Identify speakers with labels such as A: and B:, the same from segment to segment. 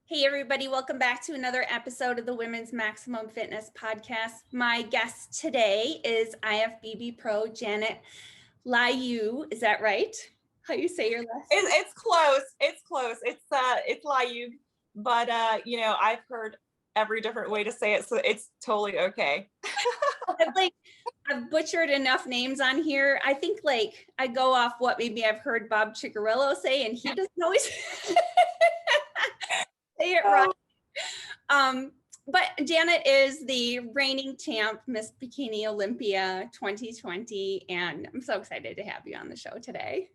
A: Hey, everybody, welcome back to another episode of the Women's Maximum Fitness Podcast. My guest today is IFBB Pro Janet Layug. Is that right? How you say your last name?
B: It's close. It's Layug, but I've heard every different way to say it, so it's totally okay.
A: I've butchered enough names on here. I think I go off what maybe I've heard Bob Ciccarello say, and he doesn't always say it right. But Janet is the reigning champ, Miss Bikini Olympia 2020, and I'm so excited to have you on the show today.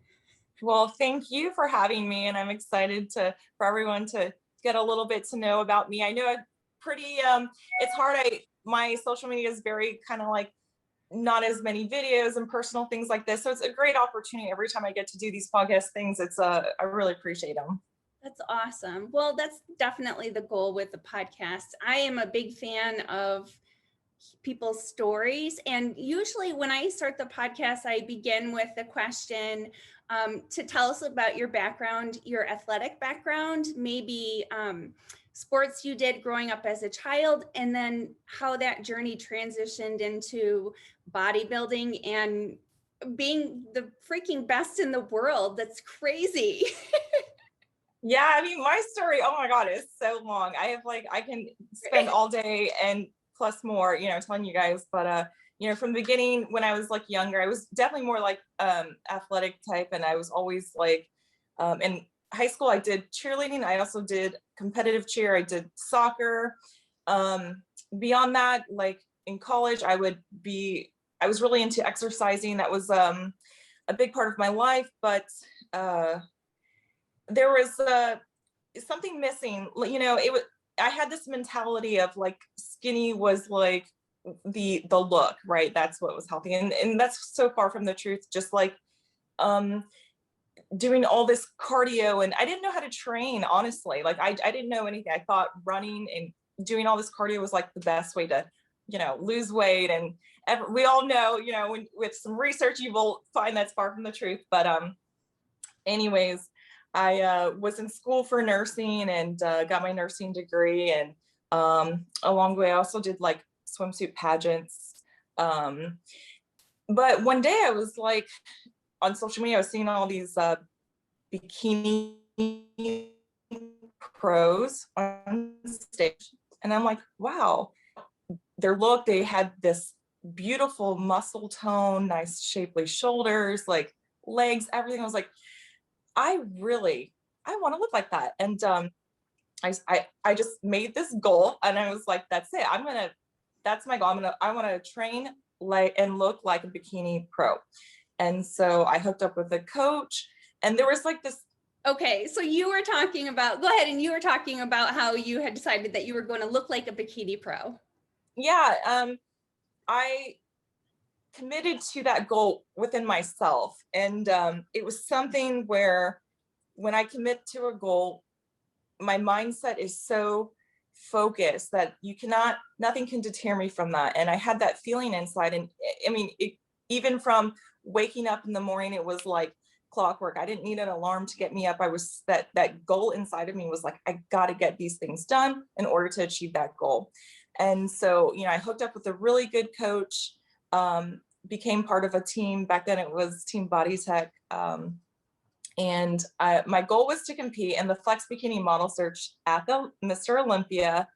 B: Well, thank you for having me, and I'm excited for everyone to get a little bit to know about me. I know it's hard. My social media is very kind of like not as many videos and personal things like this, so it's a great opportunity every time I get to do these podcast things. I really appreciate them.
A: That's awesome. Well, that's definitely the goal with the podcast. I am a big fan of people's stories. And usually when I start the podcast, I begin with the question to tell us about your background, your athletic background, maybe sports you did growing up as a child, and then how that journey transitioned into bodybuilding and being the freaking best in the world. That's crazy.
B: Yeah, I mean, my story, oh my God, is so long. I can spend all day and plus more, telling you guys. But, from the beginning, when I was younger, I was definitely more athletic type. And I was always in high school, I did cheerleading. I also did competitive cheer. I did soccer. Beyond that, in college, I was really into exercising. That was a big part of my life. But there was something missing. I had this mentality of skinny was the look, right? That's what was healthy, and that's so far from the truth. Just doing all this cardio, and I didn't know how to train, honestly. I didn't know anything. I thought running and doing all this cardio was the best way to lose weight, and we all know with some research you will find that's far from the truth. But anyways, I was in school for nursing and got my nursing degree. And along the way, I also did swimsuit pageants. But one day I was on social media, I was seeing all these bikini pros on stage. And I'm like, wow, they had this beautiful muscle tone, nice shapely shoulders, legs, everything. I was like, I want to look like that. And I just made this goal, and I was like, that's it. That's my goal. I want to train and look like a bikini pro. And so I hooked up with a coach, and there was this.
A: Okay, so you were talking about, go ahead, and you were talking about how you had decided that you were going to look like a bikini pro.
B: Yeah, I committed to that goal within myself. And it was something where when I commit to a goal, my mindset is so focused that nothing can deter me from that. And I had that feeling inside. And I mean, even from waking up in the morning, it was like clockwork. I didn't need an alarm to get me up. That goal inside of me was I got to get these things done in order to achieve that goal. And so, I hooked up with a really good coach, became part of a team. Back then it was Team Body Tech. And my goal was to compete in the Flex Bikini Model Search at the Mr. Olympia.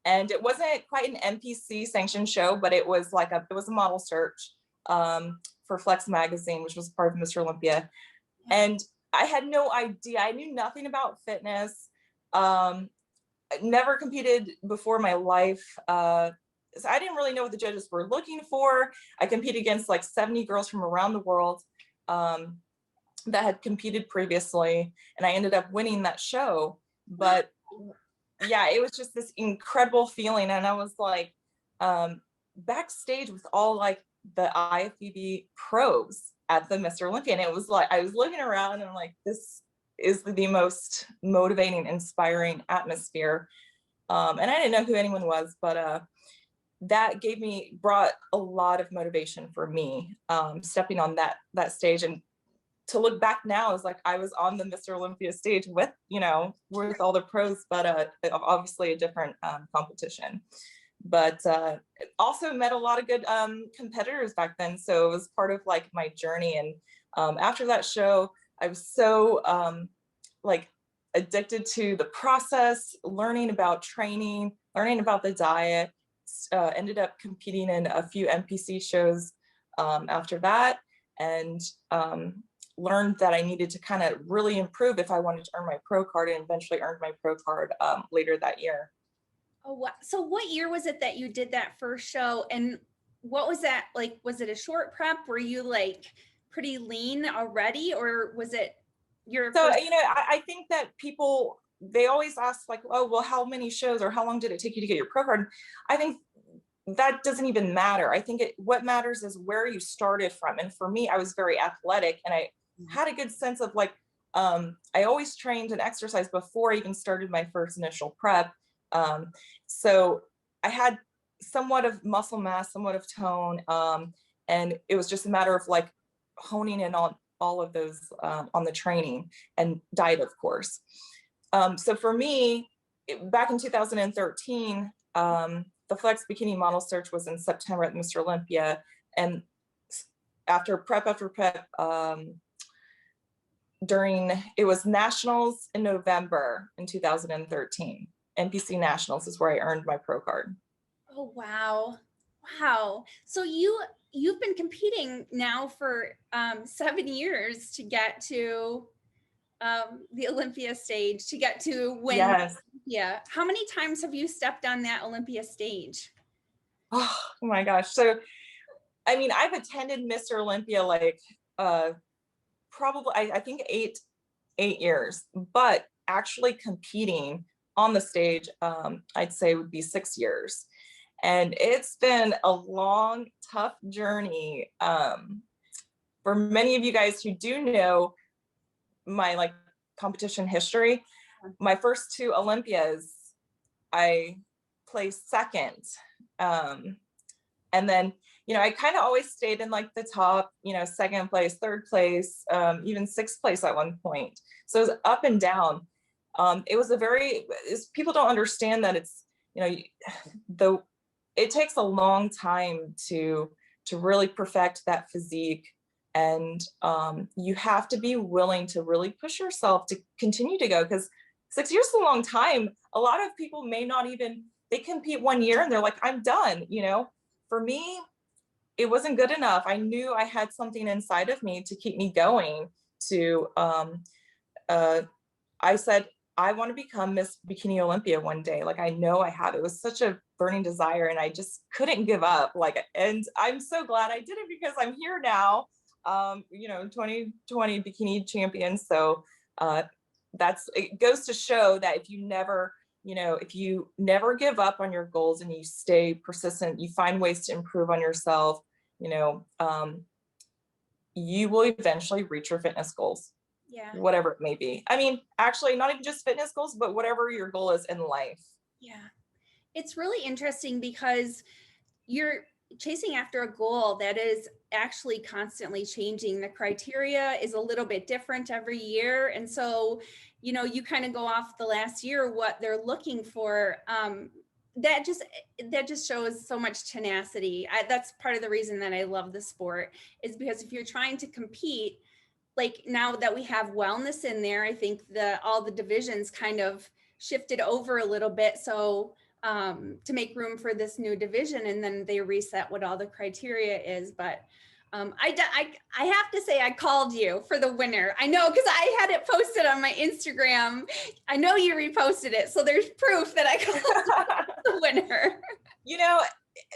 B: And it wasn't quite an NPC sanctioned show, but it was it was a model search for Flex Magazine, which was part of Mr. Olympia. And I had no idea. I knew nothing about fitness. Never competed before in my life. So I didn't really know what the judges were looking for. I competed against 70 girls from around the world that had competed previously, and I ended up winning that show. But yeah, it was just this incredible feeling. And I was backstage with all the IFBB pros at the Mr. Olympia. And it was I was looking around and I'm like, this is the most motivating, inspiring atmosphere. And I didn't know who anyone was, but that brought a lot of motivation for me, stepping on that stage. And to look back now is like I was on the Mr. Olympia stage with, with all the pros, but obviously a different competition. But also met a lot of good competitors back then. So it was part of like my journey. And after that show, I was so like addicted to the process, learning about training, learning about the diet, ended up competing in a few NPC shows after that, and learned that I needed to kind of really improve if I wanted to earn my pro card, and eventually earned my pro card later that year.
A: Oh, wow. So what year was it that you did that first show? And what was that like? Was it a short prep? Were you like pretty lean already, or was it your
B: So,
A: first?
B: I think that people, they always ask like, oh, well, how many shows or how long did it take you to get your pro card? I think that doesn't even matter. I think what matters is where you started from. And for me, I was very athletic, and I had a good sense of like, I always trained and exercised before I even started my first initial prep. So I had somewhat of muscle mass, somewhat of tone. And it was just a matter of like honing in on all of those on the training and diet, of course. So for me, back in 2013, the Flex Bikini Model Search was in September at Mr. Olympia. And after prep, it was Nationals in November in 2013. NPC Nationals is where I earned my pro card.
A: Oh, wow. Wow. So you've been competing now for 7 years to get to the Olympia stage, to get to win.
B: Yes.
A: Yeah. How many times have you stepped on that Olympia stage?
B: Oh my gosh. So, I mean, I've attended Mr. Olympia like probably, I think eight years, but actually competing on the stage, I'd say would be 6 years. And it's been a long, tough journey. For many of you guys who do know my like competition history, my first 2 Olympias, I placed second. And then, I kind of always stayed in like the top, second place, third place, even 6th place at one point. So it was up and down. It was people don't understand that it's, it takes a long time to really perfect that physique. And you have to be willing to really push yourself to continue to go, because 6 years is a long time. A lot of people may not even, they compete 1 year and they're like, I'm done. For me, it wasn't good enough. I knew I had something inside of me to keep me going. I said, I want to become Miss Bikini Olympia one day. Like, I know I have. It was such a burning desire, and I just couldn't give up. And I'm so glad I did it, because I'm here now, 2020 bikini champion. So it goes to show that if you never give up on your goals and you stay persistent, you find ways to improve on yourself, you will eventually reach your fitness goals.
A: Yeah.
B: Whatever it may be. I mean, actually, not even just fitness goals, but whatever your goal is in life.
A: Yeah. It's really interesting because you're chasing after a goal that is actually constantly changing. The criteria is a little bit different every year. And so, you kind of go off the last year, what they're looking for. That just shows so much tenacity. That's part of the reason that I love the sport, is because if you're trying to compete, like now that we have wellness in there, I think all the divisions kind of shifted over a little bit. So to make room for this new division, and then they reset what all the criteria is. But I have to say, I called you for the winner. I know, because I had it posted on my Instagram. I know you reposted it, so there's proof that I called you the winner.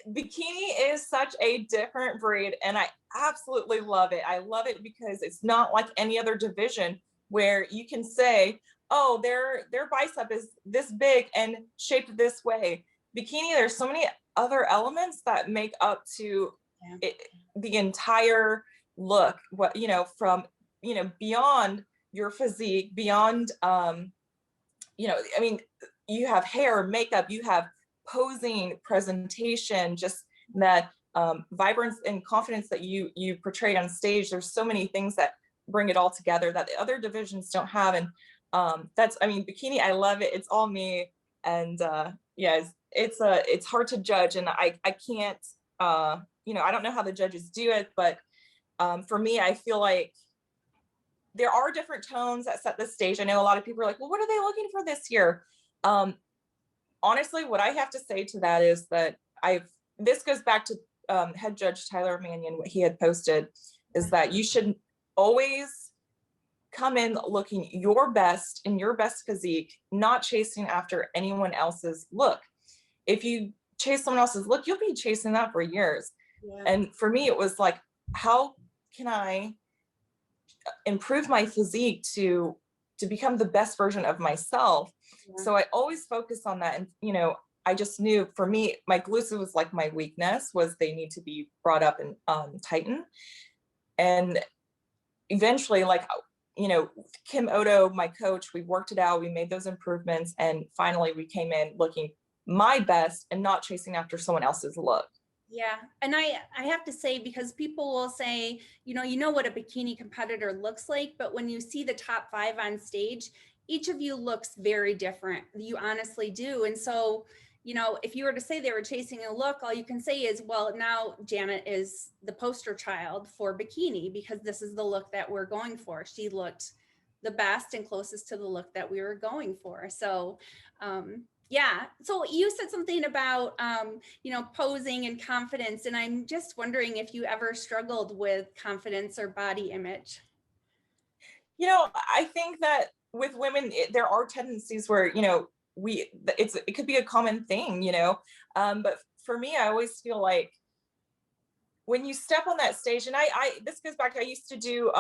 B: Bikini is such a different breed, and I absolutely love it. I love it because it's not like any other division where you can say, oh, their bicep is this big and shaped this way. Bikini, there's so many other elements that make up to the entire look. From beyond your physique, beyond I mean, you have hair, makeup, you have posing, presentation, just that vibrance and confidence that you portray on stage. There's so many things that bring it all together that the other divisions don't have. And that's, I mean, bikini, I love it. It's all me. And yeah, it's hard to judge. And I can't, you know, I don't know how the judges do it, but for me, I feel like there are different tones that set the stage. I know a lot of people are like, well, what are they looking for this year? Honestly, what I have to say to that is that this goes back to head judge Tyler Mannion, what he had posted is that you should always come in looking your best in your best physique, not chasing after anyone else's look. If you chase someone else's look, you'll be chasing that for years. Yeah. And for me, it was like, how can I improve my physique to become the best version of myself? Yeah. So I always focus on that. And, you know, I just knew for me, my glutes was like my weakness, was they need to be brought up and tightened. And eventually, like, you know, Kim Odo, my coach, we worked it out, we made those improvements. And finally we came in looking my best and not chasing after someone else's look.
A: Yeah. And I have to say, because people will say, you know what a bikini competitor looks like, but when you see the top 5 on stage, each of you looks very different. You honestly do. And so, you know, if you were to say they were chasing a look, all you can say is, well, now Janet is the poster child for bikini because this is the look that we're going for. She looked the best and closest to the look that we were going for. So, yeah. So you said something about, you know, posing and confidence. And I'm just wondering if you ever struggled with confidence or body image.
B: You know, I think that with women, there are tendencies where, you know, it could be a common thing, you know, but for me, I always feel like when you step on that stage, and this goes back, I used to do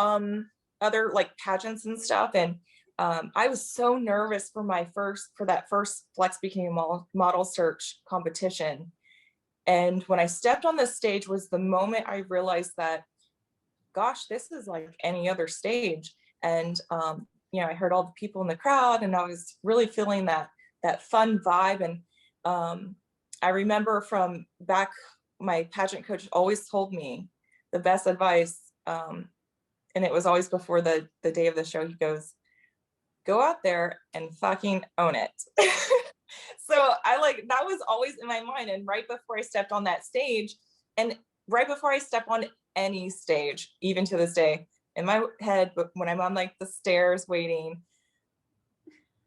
B: other like pageants and stuff. And I was so nervous for that first Flex Bikini model search competition. And when I stepped on the stage was the moment I realized that, gosh, this is like any other stage. And, you know, I heard all the people in the crowd and I was really feeling that fun vibe. And I remember from back, my pageant coach always told me the best advice. And it was always before the day of the show. He goes, go out there and fucking own it. So that was always in my mind. And right before I stepped on that stage, and right before I step on any stage, even to this day, in my head, but when I'm on like the stairs waiting,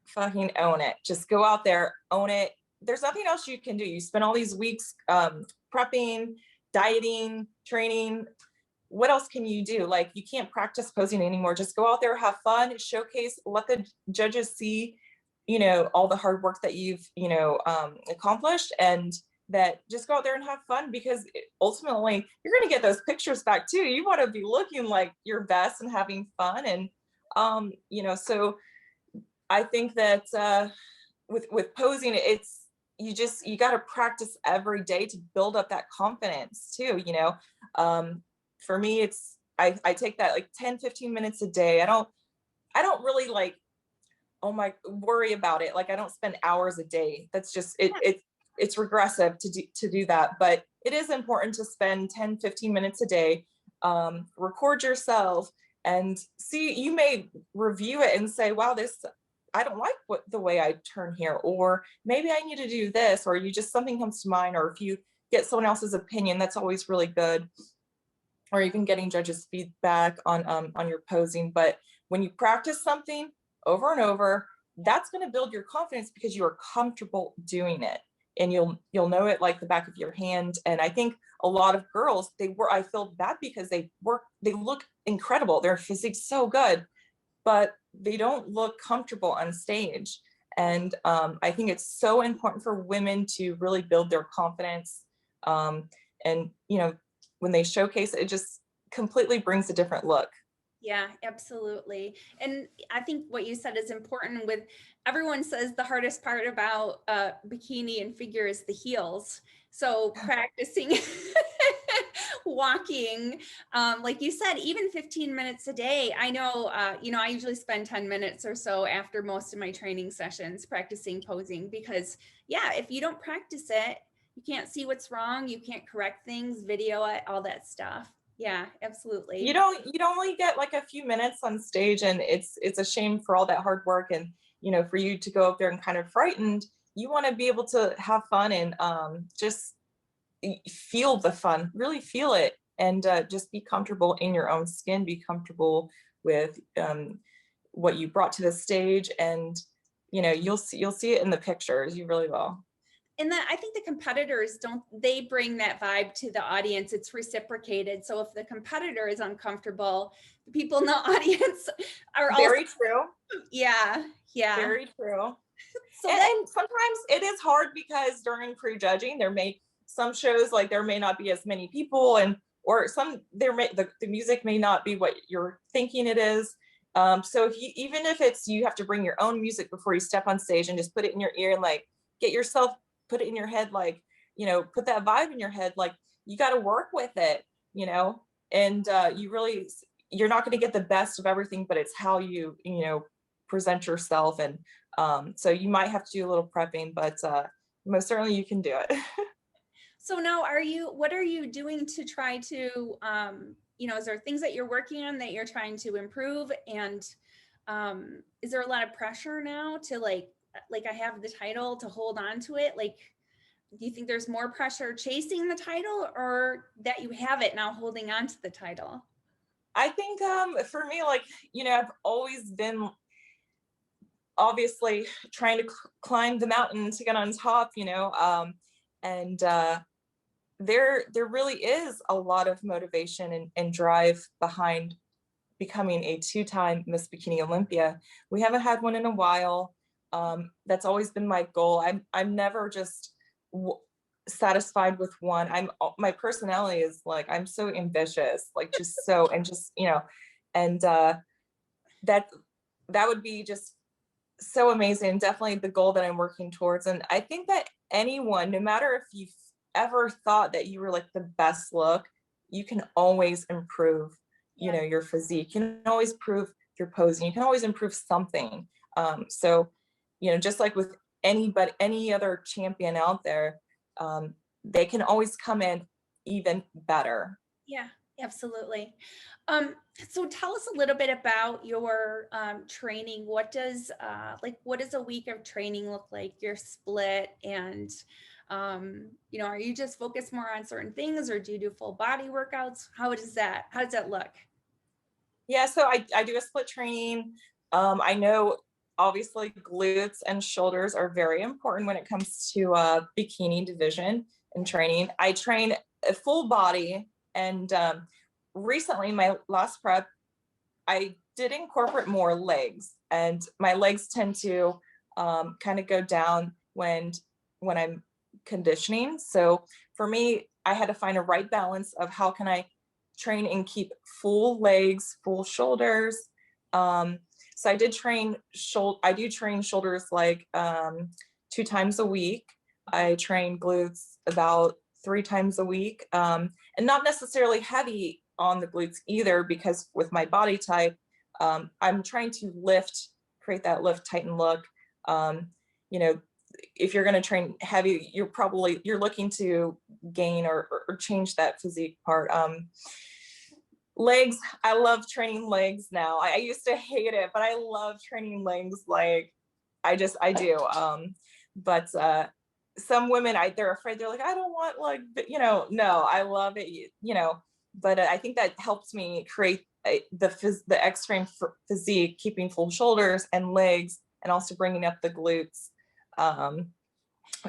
B: fucking own it. Just go out there, own it. There's nothing else you can do. You spend all these weeks prepping, dieting, training. What else can you do? Like, you can't practice posing anymore. Just go out there, have fun, showcase, let the judges see, you know, all the hard work that you've, you know, accomplished, and that just go out there and have fun, because ultimately you're going to get those pictures back too. You want to be looking like your best and having fun. And, you know, so I think that with posing, you got to practice every day to build up that confidence too, you know. For me, I take that like 10-15 minutes a day. I don't really like, worry about it. Like, I don't spend hours a day. That's just it's regressive to do that. But it is important to spend 10-15 minutes a day, record yourself, and see, you may review it and say, wow, I don't like the way I turn here, or maybe I need to do this, or something comes to mind, or if you get someone else's opinion, that's always really good. Or even getting judges' feedback on your posing. But when you practice something over and over, that's going to build your confidence because you are comfortable doing it, and you'll know it like the back of your hand. And I think a lot of girls, I feel bad because they look incredible. Their physique's so good, but they don't look comfortable on stage. And I think it's so important for women to really build their confidence. And, you know, when they showcase it, just completely brings a different look.
A: Yeah, absolutely. And I think what you said is important. With everyone says the hardest part about bikini and figure is the heels. So practicing walking, like you said, even 15 minutes a day. I know, you know, I usually spend 10 minutes or so after most of my training sessions practicing posing, because yeah, if you don't practice it, you can't see what's wrong. You can't correct things, video it, all that stuff. Yeah, absolutely.
B: You don't only get like a few minutes on stage, and it's a shame for all that hard work, and for you to go up there and kind of frightened. You want to be able to have fun and just feel the fun, really feel it, and just be comfortable in your own skin, be comfortable with what you brought to the stage, and you'll see it in the pictures. You really will.
A: And that, I think the competitors they bring that vibe to the audience. It's reciprocated. So if the competitor is uncomfortable, the people in the audience are
B: Very
A: also,
B: true.
A: yeah, yeah.
B: Very true.
A: So
B: And sometimes it is hard because during prejudging, some shows, like there may not be as many people, and or the music may not be what you're thinking it is. So even if you have to bring your own music before you step on stage and just put it in your ear and like put it in your head, like put that vibe in your head, like you got to work with it, and you're not going to get the best of everything, but it's how you present yourself. And so you might have to do a little prepping, but most certainly you can do it.
A: So now what are you doing to try to, is there things that you're working on that you're trying to improve? And is there a lot of pressure now to like I have the title to hold on to it? Like, do you think there's more pressure chasing the title, or that you have it now holding on to the title?
B: I think for me, like, I've always been obviously trying to climb the mountain to get on top, and there really is a lot of motivation and drive behind becoming a 2-time Miss Bikini Olympia. We haven't had one in a while. That's always been my goal. I'm never just satisfied with one. My personality is like, I'm so ambitious, like and that would be just so amazing. Definitely the goal that I'm working towards. And I think that anyone, no matter if you've ever thought that you were like the best look, you can always improve, your physique. You can always improve your posing. You can always improve something. So, just like with any other champion out there, they can always come in even better.
A: Yeah, absolutely. So tell us a little bit about your training. What does a week of training look like? Your split, and are you just focused more on certain things, or do you do full body workouts? How does that look?
B: Yeah, so I do a split training. I know obviously glutes and shoulders are very important when it comes to bikini division and training. I train a full body, and recently, my last prep, I did incorporate more legs, and my legs tend to kind of go down when I'm conditioning. So for me, I had to find a right balance of how can I train and keep full legs, full shoulders. So I do train shoulders like 2 times a week. I train glutes about 3 times a week, and not necessarily heavy on the glutes either, because with my body type, I'm trying to create that lift, tighten look. If you're going to train heavy, you're looking to gain or change that physique part. Legs, I love training legs now. I used to hate it, but I love training legs. Like I do. But some women, they're afraid. They're like, I don't want no, I love it. But I think that helps me create the extreme physique, keeping full shoulders and legs, and also bringing up the glutes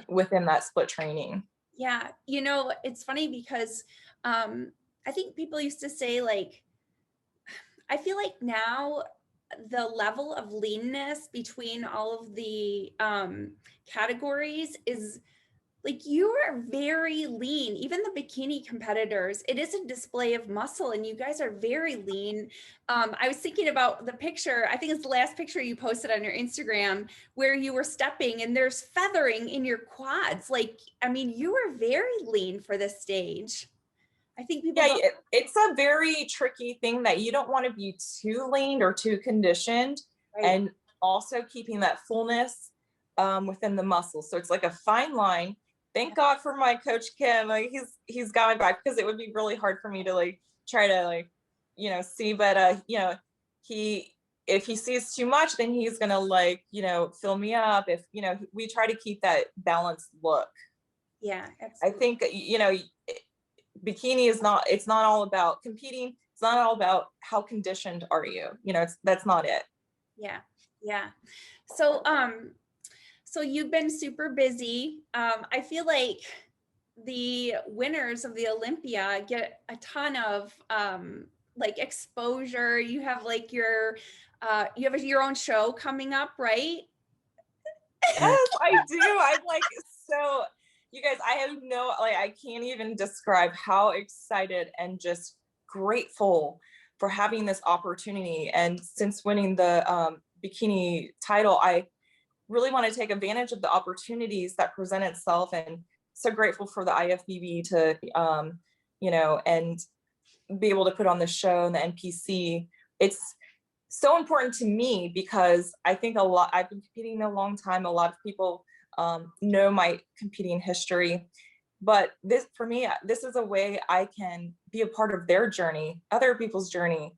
B: within that split training.
A: Yeah, it's funny because I think people used to say, like, I feel like now the level of leanness between all of the categories is like, you are very lean. Even the bikini competitors, it is a display of muscle, and you guys are very lean. I was thinking about the picture, I think it's the last picture you posted on your Instagram, where you were stepping and there's feathering in your quads. Like, I mean, you are very lean for this stage. I think people don't.
B: It's a very tricky thing that you don't want to be too lean or too conditioned,
A: Right.
B: and also keeping that fullness within the muscles. So it's like a fine line. Thank God for my coach Kim. Like he's got my back, because it would be really hard for me to like try to like, see, but if he sees too much, then he's gonna like, fill me up. If, we try to keep that balanced look.
A: Yeah,
B: I
A: absolutely.
B: think, bikini is not, it's not all about competing. It's not all about how conditioned are you, that's not it.
A: Yeah. Yeah. So, so you've been super busy. I feel like the winners of the Olympia get a ton of like exposure. You have like you have your own show coming up, right?
B: Yes, I do. I'm like, so you guys, I have no, like, I can't even describe how excited and just grateful for having this opportunity. And since winning the bikini title, I really want to take advantage of the opportunities that present itself, and so grateful for the IFBB to, and be able to put on the show and the NPC. It's so important to me because I think I've been competing a long time. A lot of people know my competing history, but this, for me, this is a way I can be a part of their journey, other people's journey.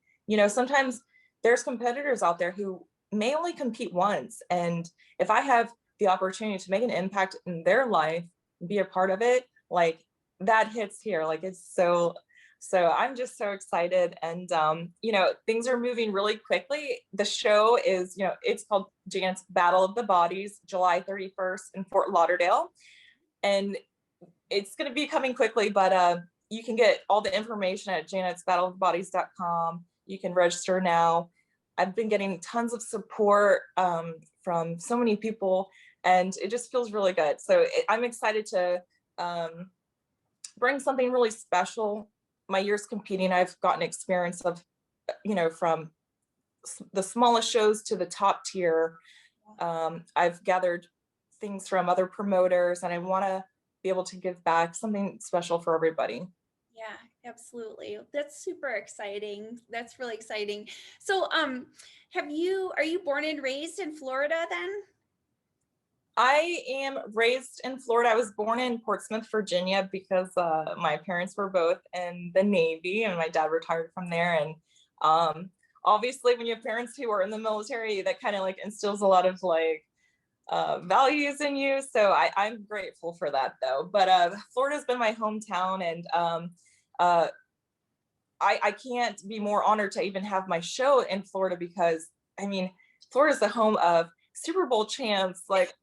B: Sometimes there's competitors out there who may only compete once. And if I have the opportunity to make an impact in their life, be a part of it, like that hits here. Like it's so I'm just so excited. And, things are moving really quickly. The show is, it's called Janet's Battle of the Bodies, July 31st in Fort Lauderdale. And it's going to be coming quickly, but you can get all the information at janetsbattleofthebodies.com. You can register now. I've been getting tons of support from so many people, and it just feels really good. So I'm excited to bring something really special. My years competing, I've gotten experience of, from the smallest shows to the top tier. I've gathered things from other promoters, and I want to be able to give back something special for everybody.
A: Yeah, absolutely. That's super exciting. That's really exciting. So, are you born and raised in Florida then?
B: I am raised in Florida. I was born in Portsmouth, Virginia, because my parents were both in the Navy, and my dad retired from there. And obviously, when you have parents who are in the military, that kind of like instills a lot of like values in you. So I'm grateful for that, though. But Florida's been my hometown, and I can't be more honored to even have my show in Florida, because I mean, Florida's the home of Super Bowl champs, like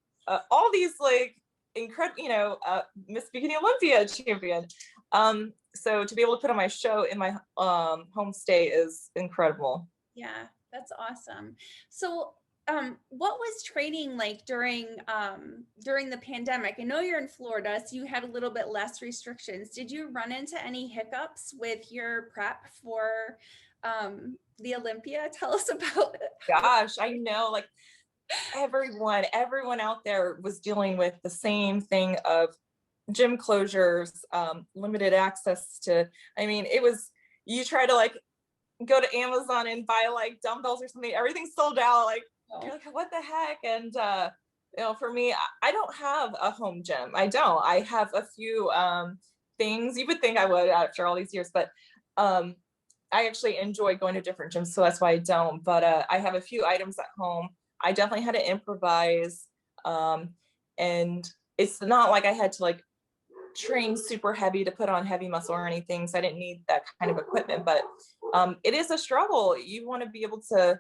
B: all these like incredible, Miss Bikini Olympia champion. So to be able to put on my show in my home state is incredible.
A: Yeah, that's awesome. So, what was training like during the pandemic? I know you're in Florida, so you had a little bit less restrictions. Did you run into any hiccups with your prep for the Olympia? Tell us about it.
B: Gosh, I know, like everyone out there was dealing with the same thing of gym closures, limited access to, I mean, it was, you try to like go to Amazon and buy like dumbbells or something, everything's sold out. Like, you're like, what the heck? And for me, I don't have a home gym. I have a few things. You would think I would after all these years, but I actually enjoy going to different gyms, so that's why I don't. But I have a few items at home. I definitely had to improvise, and it's not like I had to like train super heavy to put on heavy muscle or anything, so I didn't need that kind of equipment. But it is a struggle. You want to be able to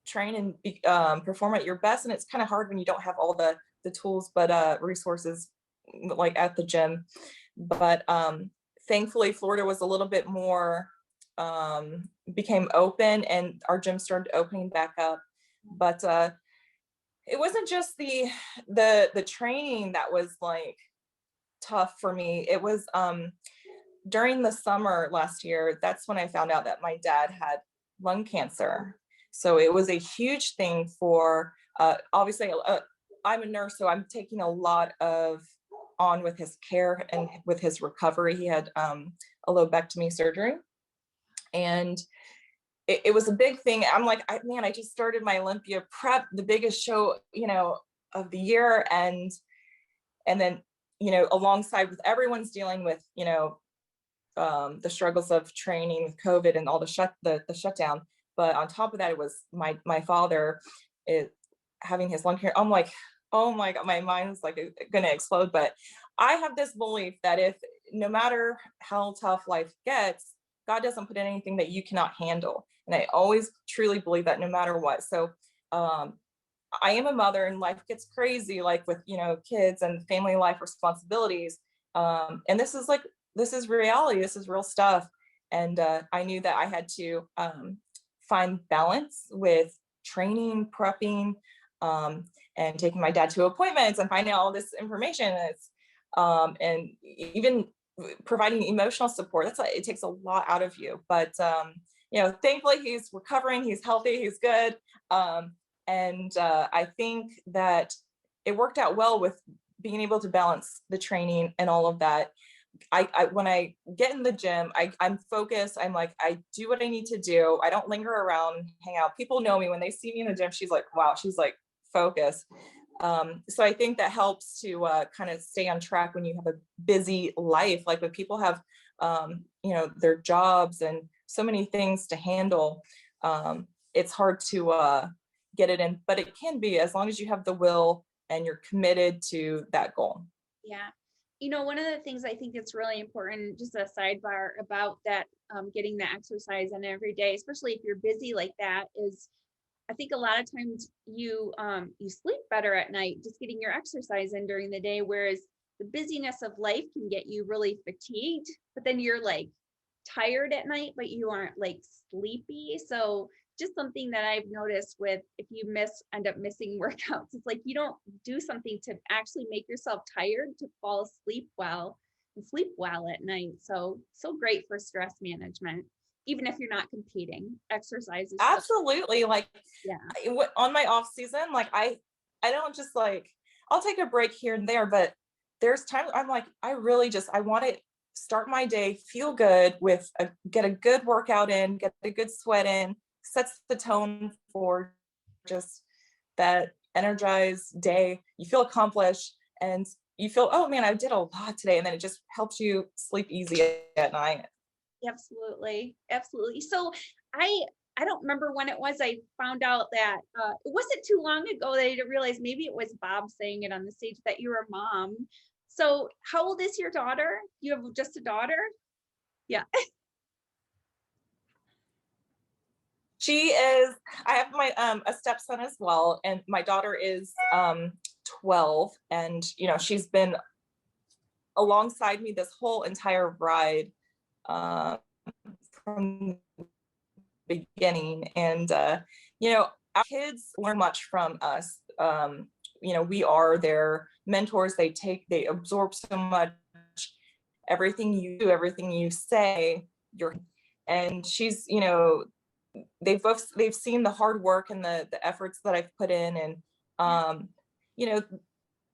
B: train and perform at your best, and it's kind of hard when you don't have all the tools, but resources like at the gym. But thankfully, Florida was a little bit more became open, and our gym started opening back up. But it wasn't just the training that was like tough for me. It was during the summer last year, that's when I found out that my dad had lung cancer. So it was a huge thing for obviously I'm a nurse, so I'm taking a lot of on with his care and with his recovery. He had a lobectomy surgery, and it was a big thing. I'm like, man, I just started my Olympia prep, the biggest show, of the year. And then, alongside with everyone's dealing with, the struggles of training with COVID and all the shutdown. But on top of that, it was my father having his lung cancer. I'm like, oh my God, my mind's like gonna explode. But I have this belief that if no matter how tough life gets, God doesn't put in anything that you cannot handle. And I always truly believe that no matter what. So I am a mother and life gets crazy, like with, kids and family life responsibilities. And this is reality. This is real stuff. And I knew that I had to find balance with training, prepping, and taking my dad to appointments and finding out all this information. And even providing emotional support. It takes a lot out of you. But thankfully he's recovering, he's healthy, he's good. And I think that it worked out well with being able to balance the training and all of that. I when I get in the gym, I'm focused. I'm like, I do what I need to do. I don't linger around, hang out. People know me when they see me in the gym. She's like, wow, she's like focused. So I think that helps to kind of stay on track when you have a busy life, like when people have, their jobs and so many things to handle. It's hard to get it in, but it can be, as long as you have the will and you're committed to that goal.
A: Yeah. One of the things I think that's really important, just a sidebar about that, getting the exercise in every day, especially if you're busy like that, is I think a lot of times you sleep better at night, just getting your exercise in during the day, whereas the busyness of life can get you really fatigued, but then you're like tired at night, but you aren't like sleepy. So just something that I've noticed with, if you end up missing workouts, it's like you don't do something to actually make yourself tired to fall asleep well and sleep well at night. So great for stress management, even if you're not competing. Exercise is
B: absolutely like,
A: yeah.
B: On my off season, like I don't just like, I'll take a break here and there, but there's times I'm like, I want to start my day, feel good get a good workout in, get a good sweat in, sets the tone for just that energized day. You feel accomplished and you feel, oh man, I did a lot today. And then it just helps you sleep easy at night.
A: Absolutely. So I don't remember when it was I found out that it wasn't too long ago that I didn't realize, maybe it was Bob saying it on the stage, that you're a mom. So how old is your daughter? You have just a daughter? Yeah.
B: She is, I have my a stepson as well, and my daughter is 12, and she's been alongside me this whole entire ride from the beginning. And our kids learn much from us. We are their mentors. They absorb so much. Everything you do, everything you say, and she's, they've seen the hard work and the efforts that I've put in, and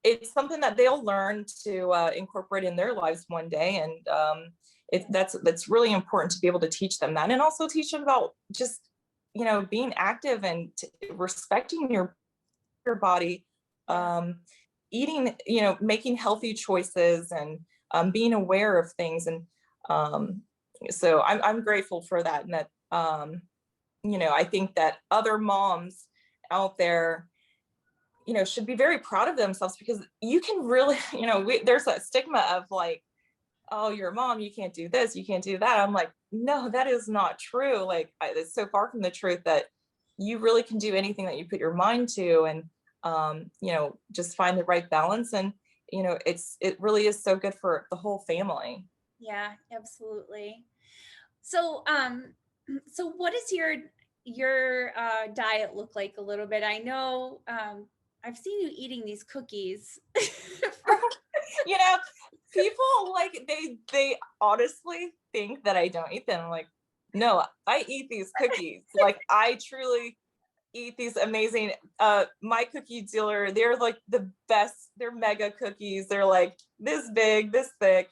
B: it's something that they'll learn to incorporate in their lives one day. And that's really important to be able to teach them that, and also teach them about just being active and respecting your body, eating, making healthy choices, and being aware of things. And so I'm grateful for that. And that I think that other moms out there should be very proud of themselves, because you can really, there's that stigma of like, oh, you're a mom, you can't do this, you can't do that. I'm like, no, that is not true. Like, it's so far from the truth that you really can do anything that you put your mind to, and just find the right balance. And it really is so good for the whole family.
A: Yeah, absolutely. So what does your diet look like a little bit? I know I've seen you eating these cookies.
B: People like they honestly think that I don't eat them. I'm like, no, I eat these cookies. Like, I truly eat these amazing, my cookie dealer, they're like the best. They're mega cookies. They're like this big, this thick.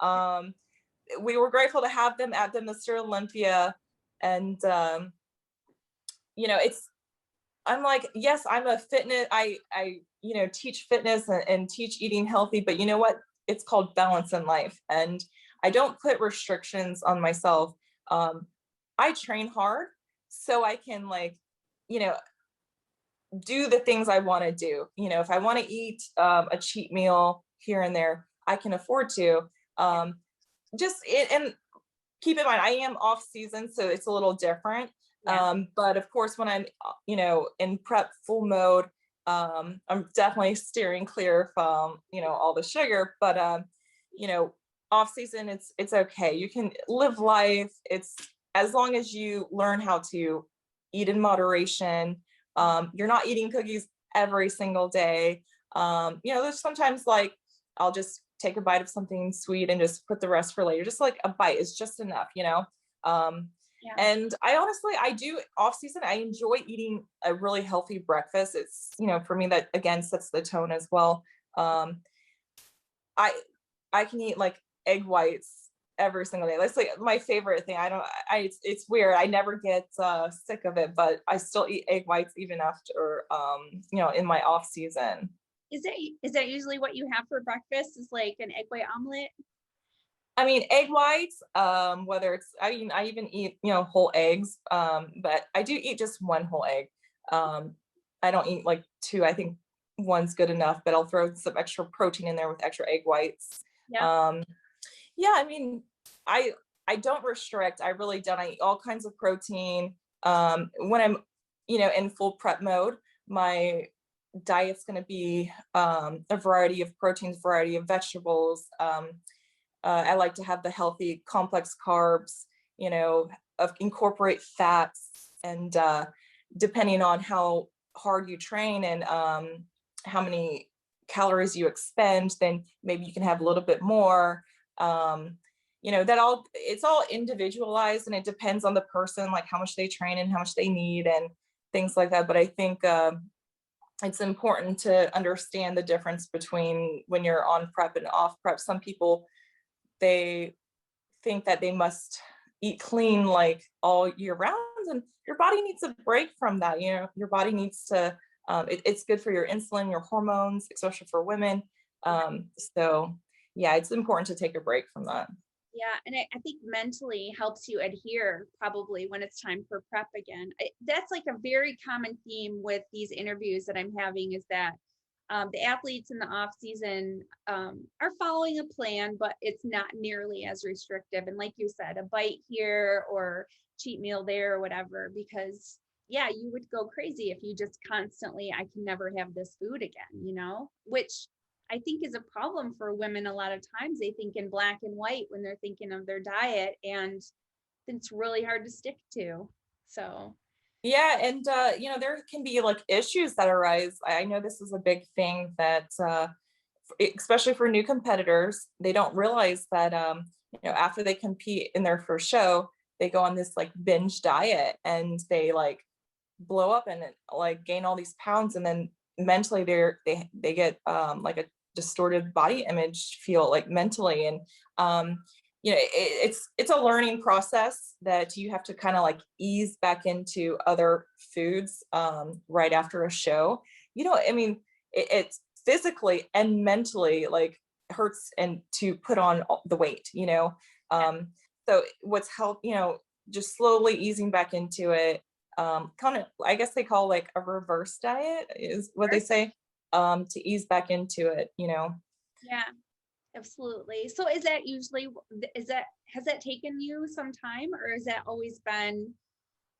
B: We were grateful to have them at the Miss Olympia. And I'm like, yes, I'm a fitness, I teach fitness and teach eating healthy, but you know what? It's called balance in life. And I don't put restrictions on myself. I train hard so I can like, you know, do the things I want to do. You know, if I want to eat a cheat meal here and there, I can afford to. And keep in mind, I am off season, so it's a little different. But of course, when I'm, you know, in prep full mode, I'm definitely steering clear from, you know, all the sugar. But you know, off season, it's okay. You can live life. It's as long as you learn how to eat in moderation. You're not eating cookies every single day. You know, there's sometimes like I'll just take a bite of something sweet and just put the rest for later. Just like a bite is just enough, you know. And I honestly, I do off season, I enjoy eating a really healthy breakfast. It's, you know, for me that again sets the tone as well. I I can eat like egg whites every single day. That's like my favorite thing. It's weird. I never get sick of it, but I still eat egg whites even after you know, in my off season.
A: Is that usually what you have for breakfast, is like an egg white omelet?
B: I mean, egg whites, whether it's, I even eat, you know, whole eggs, but I do eat just one whole egg. I don't eat like two. I think one's good enough, but I'll throw some extra protein in there with extra egg whites. Yeah, I mean, I I don't restrict. I really don't. I eat all kinds of protein. When I'm, you know, in full prep mode, my diet's going to be a variety of proteins, variety of vegetables. I like to have the healthy complex carbs, you know, incorporate fats, and depending on how hard you train and how many calories you expend, then maybe you can have a little bit more. You know, it's all individualized, and it depends on the person, like how much they train and how much they need and things like that. But I think it's important to understand the difference between when you're on prep and off prep. Some people, they think that they must eat clean like all year round, and your body needs a break from that. You know, your body needs to it's good for your insulin, your hormones, especially for women. So yeah, it's important to take a break from that.
A: Yeah, and I think mentally helps you adhere probably when it's time for prep again. That's like a very common theme with these interviews that I'm having, is that the athletes in the off season are following a plan, but it's not nearly as restrictive. And like you said, a bite here or cheat meal there or whatever, because yeah, you would go crazy if you just constantly, I can never have this food again, you know, which I think is a problem for women. A lot of times they think in black and white when they're thinking of their diet, and it's really hard to stick to. So
B: Yeah, and you know, there can be like issues that arise. I know this is a big thing that especially for new competitors, they don't realize that you know, after they compete in their first show, they go on this like binge diet and they like blow up and like gain all these pounds, and then mentally they get like a distorted body image, feel like mentally. And you know, it's a learning process that you have to kind of like ease back into other foods right after a show. You know, I mean, it's physically and mentally like hurts and to put on the weight, you know. So what's helped, you know, just slowly easing back into it, kind of, I guess they call like a reverse diet is what they say, to ease back into it, you know.
A: yeah, absolutely. So is that usually, has that taken you some time, or has that always been,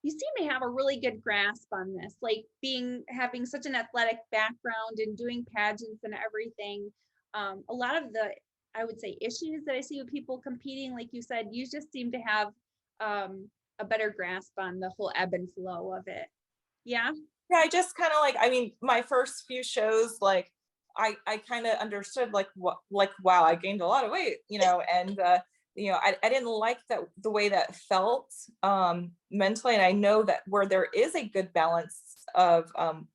A: you seem to have a really good grasp on this, like having such an athletic background and doing pageants and everything. A lot of the, I would say, issues that I see with people competing, like you said, you just seem to have a better grasp on the whole ebb and flow of it. Yeah.
B: Yeah, I just kind of like, I mean, my first few shows, like I kind of understood like what, like, wow, I gained a lot of weight, you know. And you know, I didn't like that the way that felt mentally. And I know that where there is a good balance of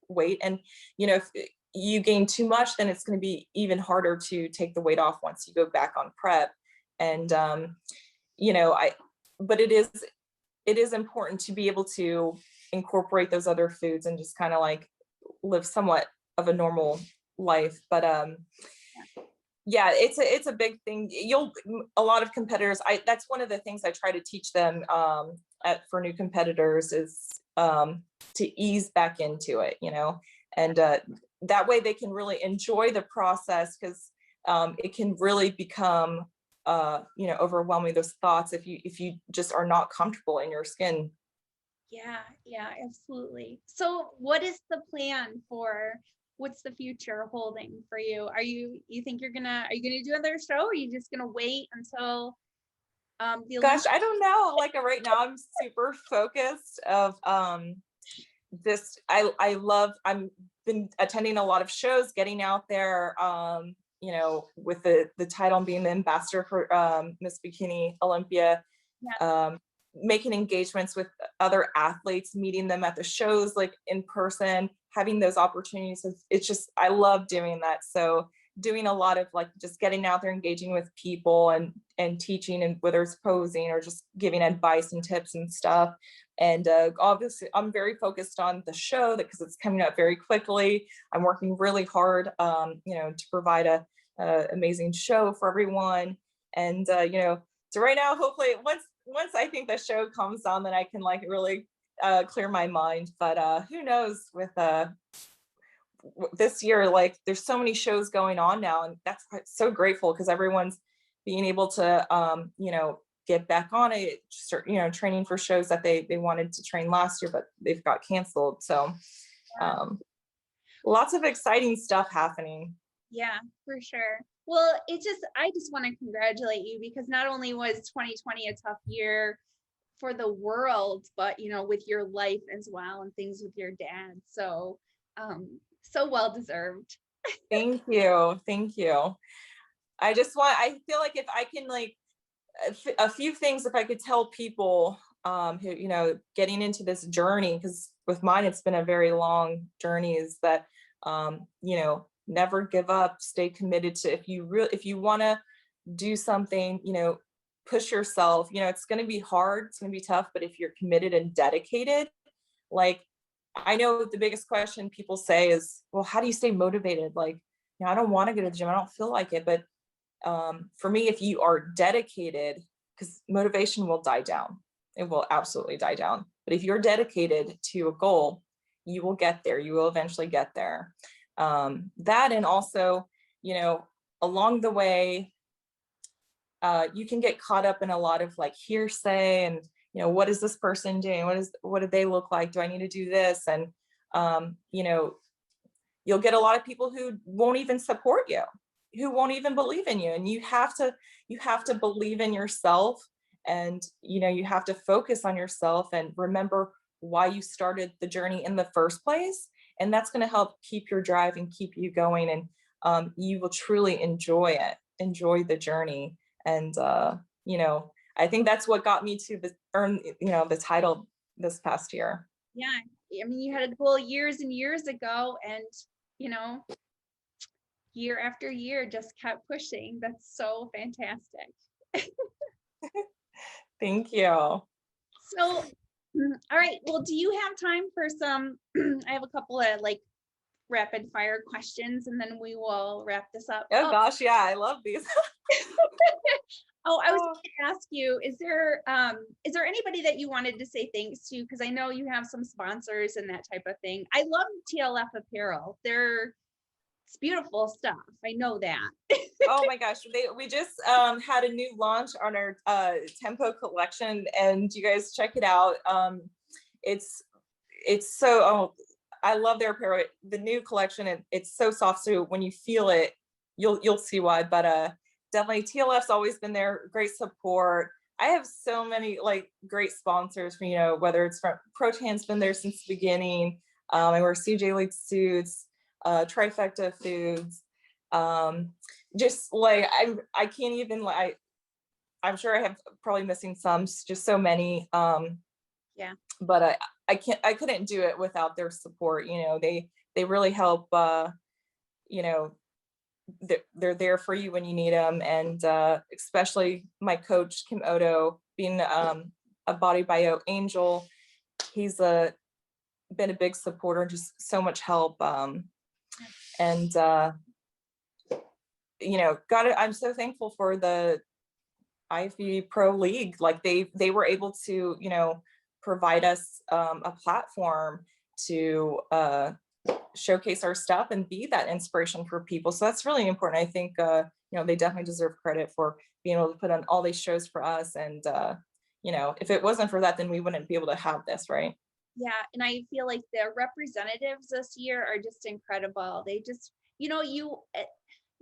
B: weight, and you know, if you gain too much, then it's going to be even harder to take the weight off once you go back on prep. And you know, but it is important to be able to incorporate those other foods and just kind of like live somewhat of a normal life. But Yeah, it's a big thing. A lot of competitors, that's one of the things I try to teach them for new competitors is to ease back into it, and that way they can really enjoy the process, because it can really become overwhelming, those thoughts, if you just are not comfortable in your skin.
A: Yeah, yeah, absolutely. So what is the plan for what's the future holding for you? You think are you gonna do another show, or are you just gonna wait until the
B: Gosh,
A: Olympics?
B: I don't know. Like right now, I'm super focused of this. I love. I'm been attending a lot of shows, getting out there. With the title and being the ambassador for Miss Bikini Olympia,
A: Yeah,
B: making engagements with other athletes, meeting them at the shows, like in person, having those opportunities. It's just, I love doing that. So doing a lot of like just getting out there, engaging with people and teaching, and whether it's posing or just giving advice and tips and stuff. And obviously I'm very focused on the show because it's coming up very quickly. I'm working really hard, to provide a amazing show for everyone. And so right now, hopefully once I think the show comes on, then I can like really clear my mind. But who knows with this year, like there's so many shows going on now, and that's so grateful because everyone's being able to get back on it, start training for shows that they wanted to train last year, but they've got canceled. So lots of exciting stuff happening.
A: yeah, for sure. Well, I just want to congratulate you, because not only was 2020 a tough year for the world, but with your life as well, and things with your dad. So so well deserved.
B: Thank you. Thank you. I feel like if I can like a few things, if I could tell people who, getting into this journey, because with mine, it's been a very long journey, is that, never give up, stay committed to, if you want to do something, push yourself, it's going to be hard, it's going to be tough, but if you're committed and dedicated, like, I know the biggest question people say is, well, how do you stay motivated? Like, I don't want to go to the gym, I don't feel like it. But for me, if you are dedicated, because motivation will die down, it will absolutely die down. But if you're dedicated to a goal, you will get there. You will eventually get there. That, and also, along the way, you can get caught up in a lot of like hearsay and, what is this person doing? What do they look like? Do I need to do this? And, you'll get a lot of people who won't even support you, who won't even believe in you. And you have to believe in yourself, and, you have to focus on yourself and remember why you started the journey in the first place. And that's going to help keep your drive and keep you going. And you will truly enjoy the journey. And, I think that's what got me to earn, the title this past year.
A: Yeah, I mean, you had a goal years and years ago, and you know year after year just kept pushing. That's so fantastic.
B: Thank you.
A: So all right, well, do you have time for some I have a couple of like rapid fire questions, and then we will wrap this up.
B: Oh gosh, yeah, I love these.
A: Oh, I was going to ask you, is there anybody that you wanted to say thanks to? Because I know you have some sponsors and that type of thing. I love TLF apparel. It's beautiful stuff. I know that.
B: Oh my gosh, we just had a new launch on our Tempo collection, and you guys check it out. It's so, I love their apparel. The new collection, and it's so soft, so when you feel it, you'll see why. But definitely TLF's always been there, great support. I have so many like great sponsors, whether it's from Protan's been there since the beginning. I wear CJ League suits, Trifecta Foods. Just like I can't even like, I'm sure I have probably missing some, just so many.
A: Yeah.
B: But I couldn't do it without their support. They really help. They're there for you when you need them, and especially my coach Kim Odo, being a Body Bio angel, he's been a big supporter, just so much help. And I'm so thankful for the IFBB Pro League. Like they were able to, provide us a platform to showcase our stuff and be that inspiration for people. So that's really important. I think, they definitely deserve credit for being able to put on all these shows for us. And, if it wasn't for that, then we wouldn't be able to have this, right?
A: Yeah, and I feel like the representatives this year are just incredible. They just, you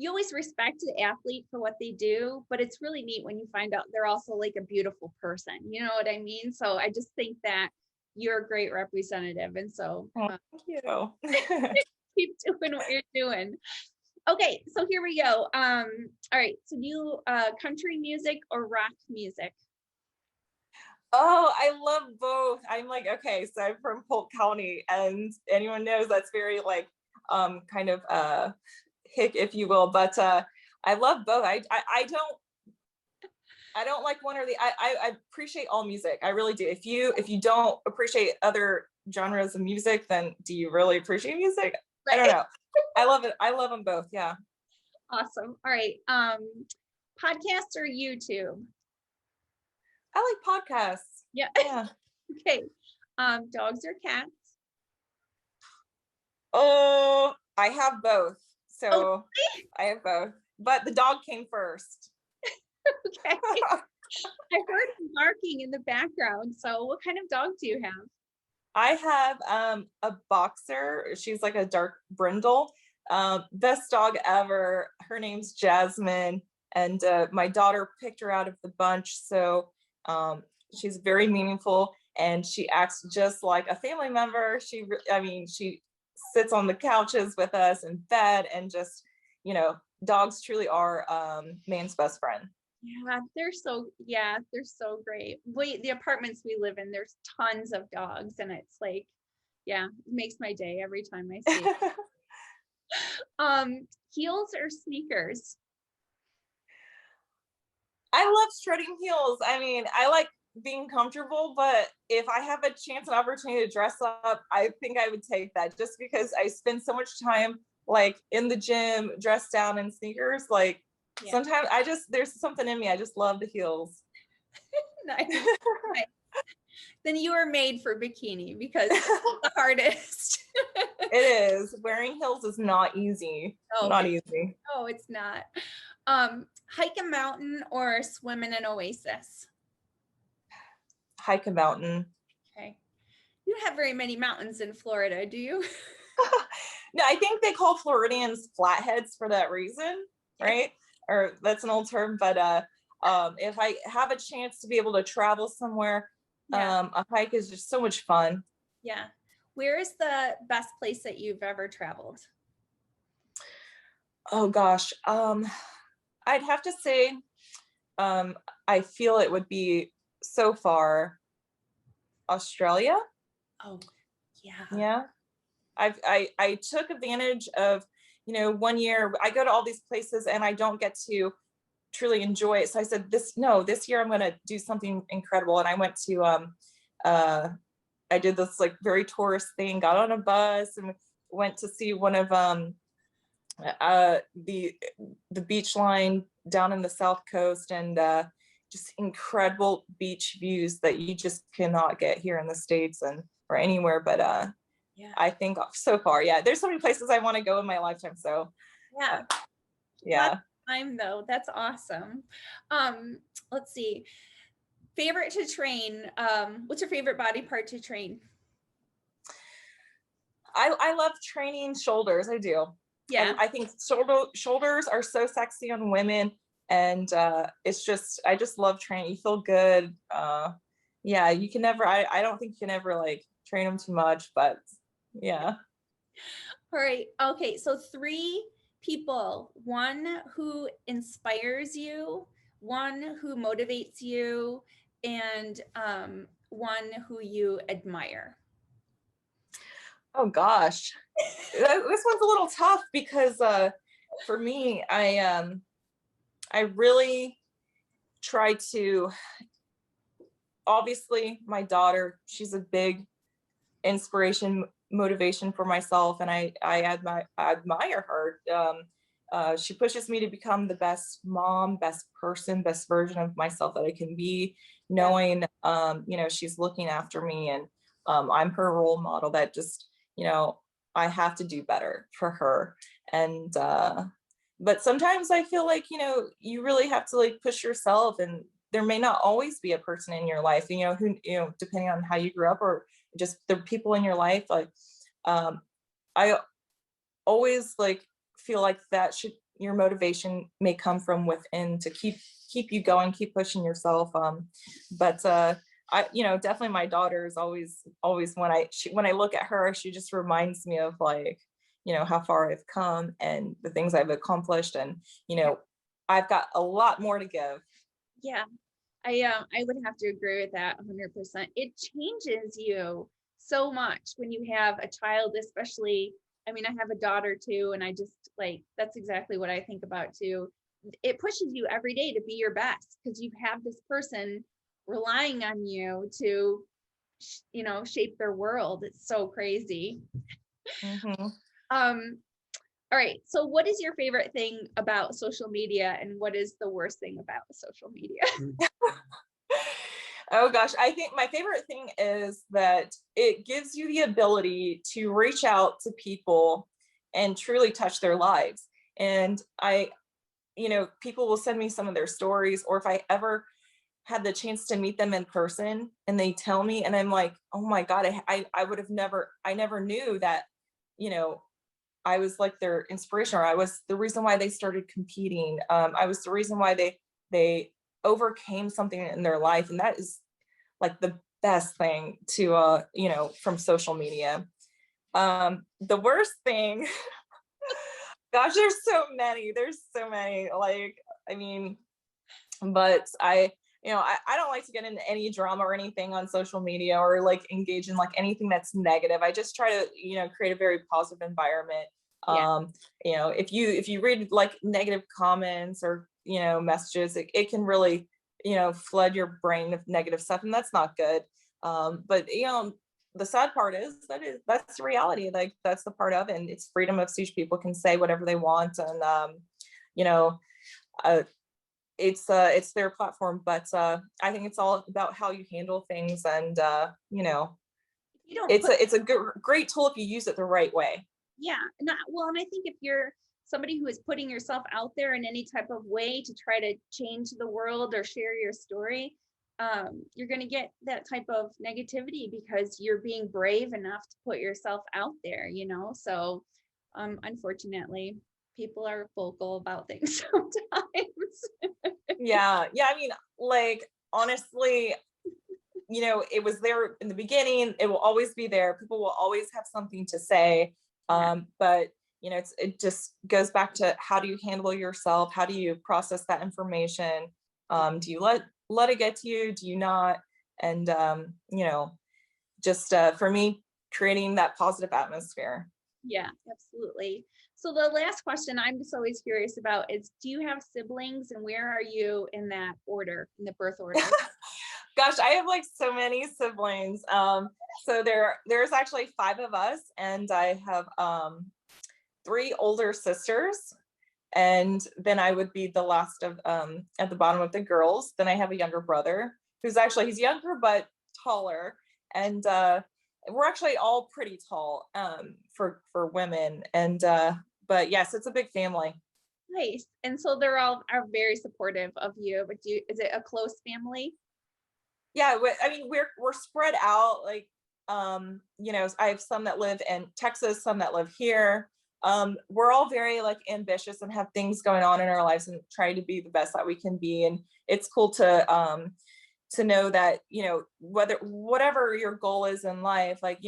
A: always respect the athlete for what they do, but it's really neat when you find out they're also like a beautiful person. You know what I mean? So I just think that you're a great representative. And so
B: Thank you.
A: keep doing what you're doing. Okay, so here we go. All right, so do you country music or rock music?
B: Oh, I love both. I'm like, okay, so I'm from Polk County, and anyone knows that's very like kind of hick, if you will, but I love both. I don't like one or the I appreciate all music. I really do. If you don't appreciate other genres of music, then do you really appreciate music? I don't know. I love it. I love them both. Yeah.
A: Awesome. All right. Podcasts or YouTube?
B: I like podcasts.
A: Yeah.
B: Yeah.
A: Okay. Dogs or cats?
B: Oh, I have both. So
A: Oh,
B: I have both. But the dog came first.
A: okay. I heard him barking in the background. So what kind of dog do you have?
B: I have a boxer. She's like a dark brindle. Best dog ever. Her name's Jasmine, and my daughter picked her out of the bunch. So she's very meaningful, and she acts just like a family member. She sits on the couches with us in bed, and just, dogs truly are man's best friend.
A: Yeah, they're so great. The apartments we live in, there's tons of dogs, and it's like, yeah, it makes my day every time I see it. Heels or sneakers?
B: I love strutting heels. I mean, I like being comfortable, but if I have a chance and opportunity to dress up, I think I would take that, just because I spend so much time like in the gym dressed down in sneakers. Like sometimes there's something in me. I just love the heels.
A: Nice. Nice. Then you are made for bikini, because it's the hardest.
B: It is. Wearing heels is not easy.
A: Oh,
B: not easy.
A: No, it's not. Hike a mountain or swim in an oasis?
B: Hike a mountain.
A: Okay. You don't have very many mountains in Florida, do you?
B: No, I think they call Floridians flatheads for that reason, right? Or that's an old term, but if I have a chance to be able to travel somewhere, a hike is just so much fun.
A: Yeah. Where is the best place that you've ever traveled?
B: Oh gosh. I'd have to say, I feel it would be so far Australia.
A: Oh, yeah.
B: Yeah. I took advantage of, 1 year I go to all these places and I don't get to truly enjoy it. So I said, this year I'm going to do something incredible. And I went to, I did this like very tourist thing, got on a bus and went to see one of, the beach line down in the South Coast, and just incredible beach views that you just cannot get here in the States or anywhere. But I think so far, there's so many places I want to go in my lifetime. So yeah.
A: Time though, that's awesome. Let's see. Favorite to train. What's your favorite body part to train?
B: I love training shoulders. I do.
A: Yeah.
B: I think shoulders are so sexy on women, and it's just, I just love training. You feel good. You can never, I don't think you can ever like train them too much, but yeah.
A: All right. Okay. So 3 people, one who inspires you, one who motivates you, and one who you admire.
B: Oh gosh, this one's a little tough, because for me, I really try to, obviously my daughter, she's a big inspiration, motivation for myself, and I admire her. She pushes me to become the best mom, best person, best version of myself that I can be,
A: Yeah.
B: knowing, she's looking after me, and I'm her role model that just, I have to do better for her. And, but sometimes I feel like, you really have to like push yourself, and there may not always be a person in your life, who, depending on how you grew up, or just the people in your life. Like, I always like feel like that should, your motivation may come from within to keep you going, keep pushing yourself. But I, definitely my daughter is always when I look at her, she just reminds me of like, how far I've come and the things I've accomplished, and I've got a lot more to give.
A: Yeah, I would have to agree with that 100%. It changes you so much when you have a child, especially. I mean, I have a daughter too, and I just like, that's exactly what I think about too. It pushes you every day to be your best because you have this person relying on you to, shape their world. It's so crazy.
B: Mhm.
A: Um, all right. So what is your favorite thing about social media, and what is the worst thing about social media?
B: Oh gosh, I think my favorite thing is that it gives you the ability to reach out to people and truly touch their lives. And people will send me some of their stories, or if I ever had the chance to meet them in person and they tell me, and I'm like, oh my God, I would have I never knew that, you know, I was like their inspiration, or I was the reason why they started competing. I was the reason why they overcame something in their life. And that is like the best thing to from social media. The worst thing, gosh, there's so many, like, I mean, but I don't like to get into any drama or anything on social media, or like engage in like anything that's negative. I just try to create a very positive environment.
A: Yeah.
B: If you read like negative comments or messages, it can really flood your brain with negative stuff, and that's not good. But the sad part is that's the reality. Like, that's the part of it, and it's freedom of speech. People can say whatever they want, and you know uh, it's their platform. But I think it's all about how you handle things, and
A: You don't
B: it's
A: put,
B: a great tool if you use it the right way.
A: yeah, not well, and I think if you're somebody who is putting yourself out there in any type of way to try to change the world or share your story, you're going to get that type of negativity because you're being brave enough to put yourself out there, So, unfortunately, people are vocal about things sometimes.
B: Yeah, I mean, like, honestly, it was there in the beginning. It will always be there. People will always have something to say.
A: Yeah,
B: But it just goes back to, how do you handle yourself? How do you process that information? Do you let it get to you? Do you not? And just for me, creating that positive atmosphere.
A: yeah, absolutely. So the last question I'm just always curious about is, do you have siblings, and where are you in that order, in the birth order?
B: Gosh, I have like so many siblings. So there's actually 5 of us, and I have 3 older sisters, and then I would be the last of at the bottom of the girls. Then I have a younger brother he's younger but taller, and we're actually all pretty tall for women. And but yes, it's a big family.
A: Nice. And so they're all are very supportive of you, but is it a close family?
B: Yeah, I mean, we're spread out. Like, I have some that live in Texas, some that live here. We're all very like ambitious and have things going on in our lives, and try to be the best that we can be. And it's cool to know that whatever your goal is in life, like,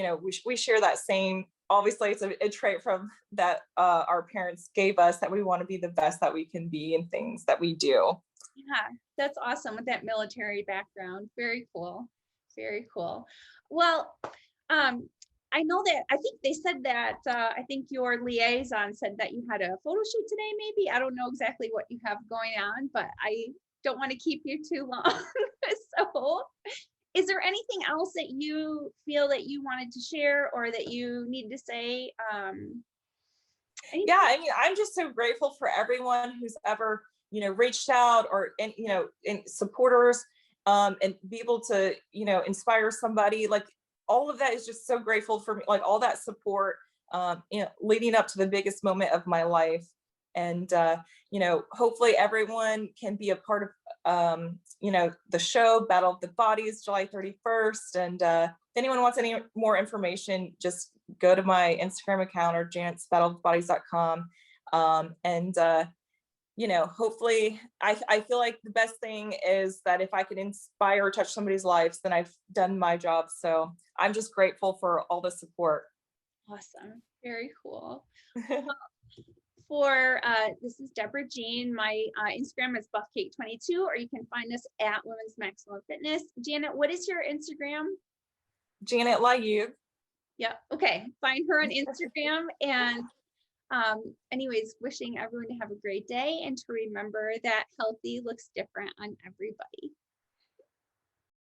B: we share that same. Obviously, it's a trait from that our parents gave us, that we want to be the best that we can be in things that we do.
A: Yeah, that's awesome with that military background. Very cool. Very cool. Well, I know that I think they said that I think your liaison said that you had a photo shoot today, maybe. I don't know exactly what you have going on, but I don't want to keep you too long. So, is there anything else that you feel that you wanted to share or that you need to say?
B: Yeah, I mean, I'm just so grateful for everyone who's ever, reached out, or, and, and supporters, and be able to, inspire somebody. Like, all of that is just so grateful for me, like all that support, leading up to the biggest moment of my life. And, hopefully everyone can be a part of, the show Battle of the Bodies, July 31st. And if anyone wants any more information, just go to my Instagram account, or janetsbattleofthebodies.com. And hopefully, I feel like the best thing is that if I can inspire or touch somebody's lives, then I've done my job. So I'm just grateful for all the support.
A: Awesome. Very cool. This is Deborah Jean. My Instagram is buffcake22, or you can find us at Women's Maximum Fitness. Janet, what is your Instagram?
B: Janet Layug.
A: Yeah. Okay. Find her on Instagram. And anyways, wishing everyone to have a great day, and to remember that healthy looks different on everybody.